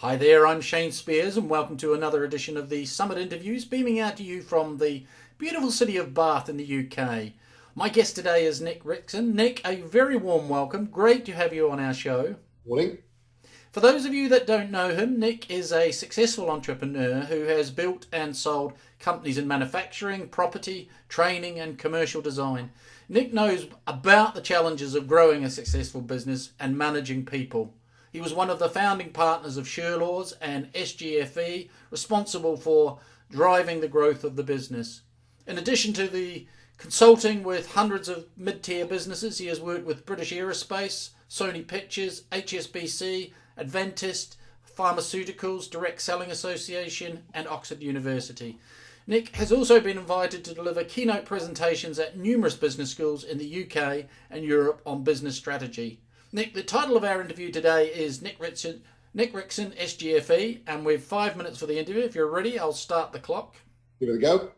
Hi there, I'm Shane Spiers, and welcome to another edition of the Summit Interviews, beaming out to you from the beautiful city of Bath in the UK. My guest today is Nic Rixon. Nic, a very warm welcome. Great to have you on our show. Morning. For those of you that don't know him, Nic is a successful entrepreneur who has built and sold companies in manufacturing, property, training, and commercial design. Nic knows about the challenges of growing a successful business and managing people. He was one of the founding partners of Shurlaws and SGFE, responsible for driving the growth of the business. In addition to the consulting with hundreds of mid-tier businesses, he has worked with British Aerospace, Sony Pictures, HSBC, Adventist, Pharmaceuticals, Direct Selling Association, and Oxford University. Nic has also been invited to deliver keynote presentations at numerous business schools in the UK and Europe on business strategy. Nic, the title of our interview today is Nic Rixon, SGFE, and we've 5 minutes for the interview. If you're ready, I'll start the clock. Give it a go.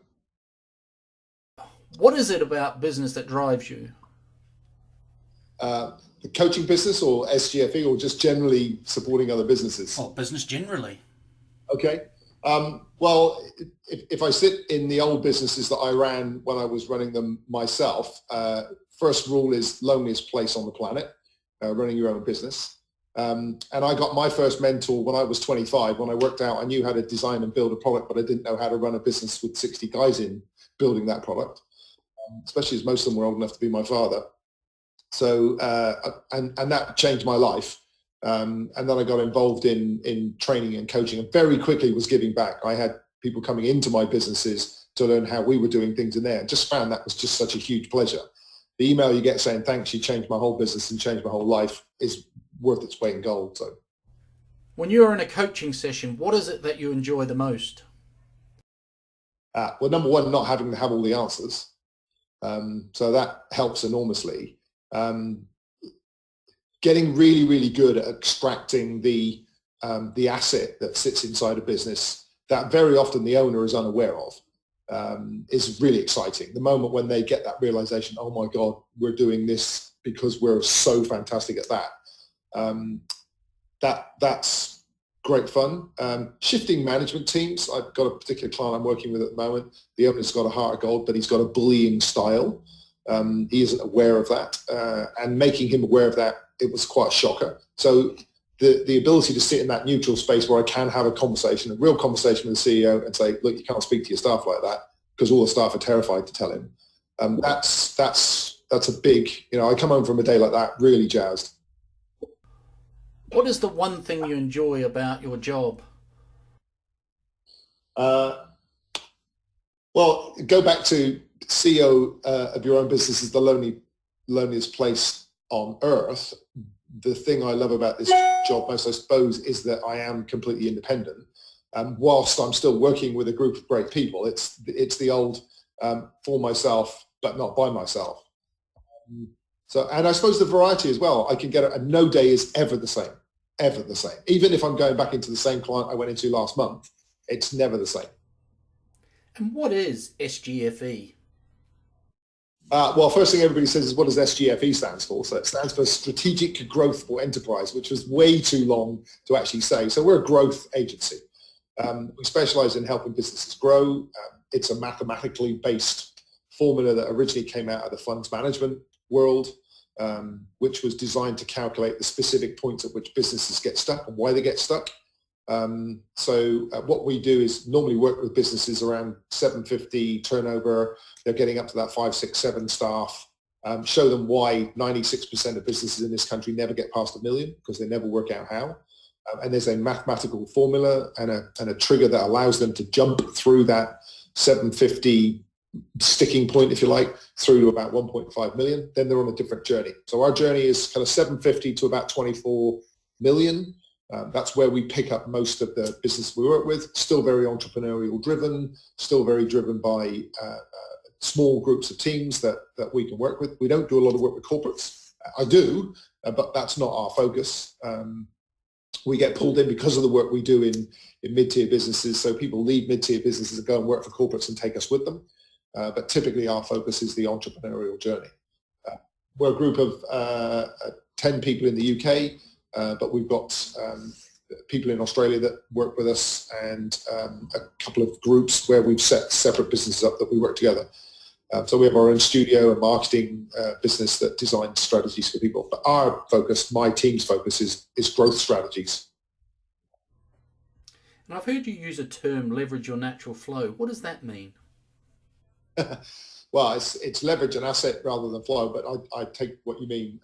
What is it about business that drives you? The coaching business or SGFE or just generally supporting other businesses? Oh, business generally. Okay. Well, if I sit in the old businesses that I ran when I was running them myself, first rule is loneliest place on the planet, running your own business. And I got my first mentor when I was 25. When I worked out, I knew how to design and build a product, but I didn't know how to run a business with 60 guys in building that product, especially as most of them were old enough to be my father. So, and that changed my life. And then I got involved in training and coaching and very quickly was giving back. I had people coming into my businesses to learn how we were doing things in there and just found that was just such a huge pleasure. The email you get saying, thanks, you changed my whole business and changed my whole life is worth its weight in gold. So, when you're in a coaching session, what is it that you enjoy the most? well, number one, not having to have all the answers. So that helps enormously. Getting really, really good at extracting the asset that sits inside a business that very often the owner is unaware of is really exciting. The moment when they get that realization, oh my God, we're doing this because we're so fantastic at that. That's great fun. Shifting management teams. I've got a particular client I'm working with at the moment. The owner's got a heart of gold, but he's got a bullying style. He isn't aware of that, and making him aware of that, it was quite a shocker. So the ability to sit in that neutral space where I can have a conversation, a real conversation with the CEO and say, look, you can't speak to your staff like that because all the staff are terrified to tell him. That's a big, I come home from a day like that really jazzed. What is the one thing you enjoy about your job? Well, go back to CEO of your own business is the loneliest place on earth. The thing I love about this job most, I suppose, is that I am completely independent. Whilst I'm still working with a group of great people, it's the old for myself, but not by myself. So, and I suppose the variety as well. I can get and no day is ever the same, ever the same. Even if I'm going back into the same client I went into last month, it's never the same. And what is SGFE? Well, first thing everybody says is what does SGFE stands for? So it stands for Strategic Growth for Enterprise, which was way too long to actually say. So we're a growth agency. We specialize in helping businesses grow. It's a mathematically based formula that originally came out of the funds management world, which was designed to calculate the specific points at which businesses get stuck and why they get stuck. So what we do is normally work with businesses around 750 turnover. They're getting up to that 5, 6, 7 staff. Show them why 96% of businesses in this country never get past $1 million because they never work out how. And there's a mathematical formula and a trigger that allows them to jump through that 750 sticking point, if you like, through to about 1.5 million. Then they're on a different journey. So our journey is kind of 750 to about 24 million. That's where we pick up most of the business we work with. Still very entrepreneurial driven, still very driven by small groups of teams that we can work with. We don't do a lot of work with corporates. I do, but that's not our focus. We get pulled in because of the work we do in mid-tier businesses. So people leave mid-tier businesses and go and work for corporates and take us with them. But typically our focus is the entrepreneurial journey. We're a group of 10 people in the UK. But we've got people in Australia that work with us, and a couple of groups where we've set separate businesses up that we work together. So we have our own studio and marketing business that designs strategies for people. But our focus, my team's focus, is growth strategies. And I've heard you use a term, leverage your natural flow. What does that mean? Well, it's leverage an asset rather than flow, but I take what you mean.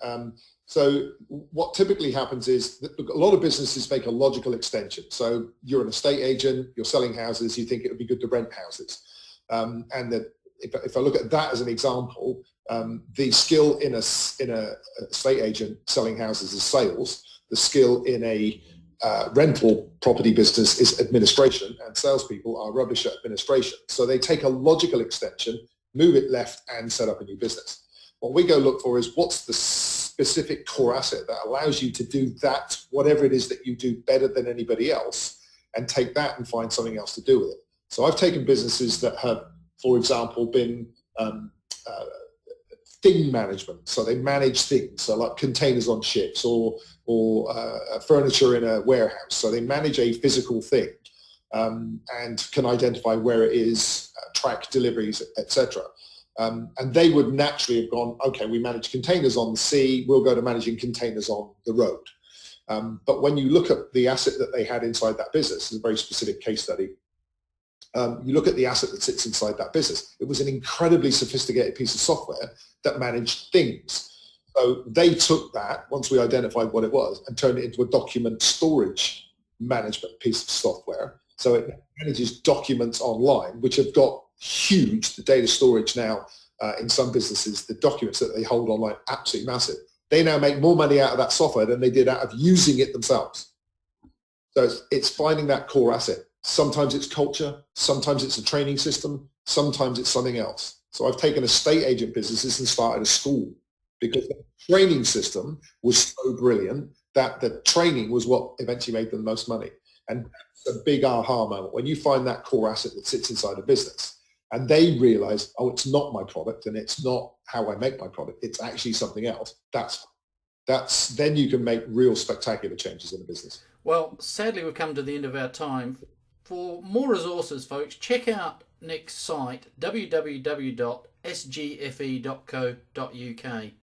So what typically happens is that a lot of businesses make a logical extension. So you're an estate agent, you're selling houses, you think it would be good to rent houses. And that if I look at that as an example, the skill in a estate agent selling houses is sales. The skill in a rental property business is administration, and salespeople are rubbish at administration. So they take a logical extension, move it left, and set up a new business. What we go look for is what's the specific core asset that allows you to do that, whatever it is that you do better than anybody else, and take that and find something else to do with it. So I've taken businesses that have, for example, been thing management. So they manage things, so like containers on ships or furniture in a warehouse. So they manage a physical thing and can identify where it is, track deliveries, etc. And they would naturally have gone, okay, we manage containers on the sea, we'll go to managing containers on the road. But when you look at the asset that they had inside that business, it's a very specific case study. You look at the asset that sits inside that business. It was an incredibly sophisticated piece of software that managed things. So they took that, once we identified what it was, and turned it into a document storage management piece of software. So it manages documents online, which have got huge, the data storage now in some businesses, the documents that they hold online, absolutely massive. They now make more money out of that software than they did out of using it themselves. So it's finding that core asset. Sometimes it's culture, sometimes it's a training system, sometimes it's something else. So I've taken estate agent businesses and started a school because the training system was so brilliant that the training was what eventually made them the most money. And that's a big aha moment when you find that core asset that sits inside a business and they realize, oh, it's not my product and it's not how I make my product. It's actually something else. That's then you can make real spectacular changes in the business. Well, sadly, we've come to the end of our time. For more resources, folks, check out Nic's site, www.sgfe.co.uk.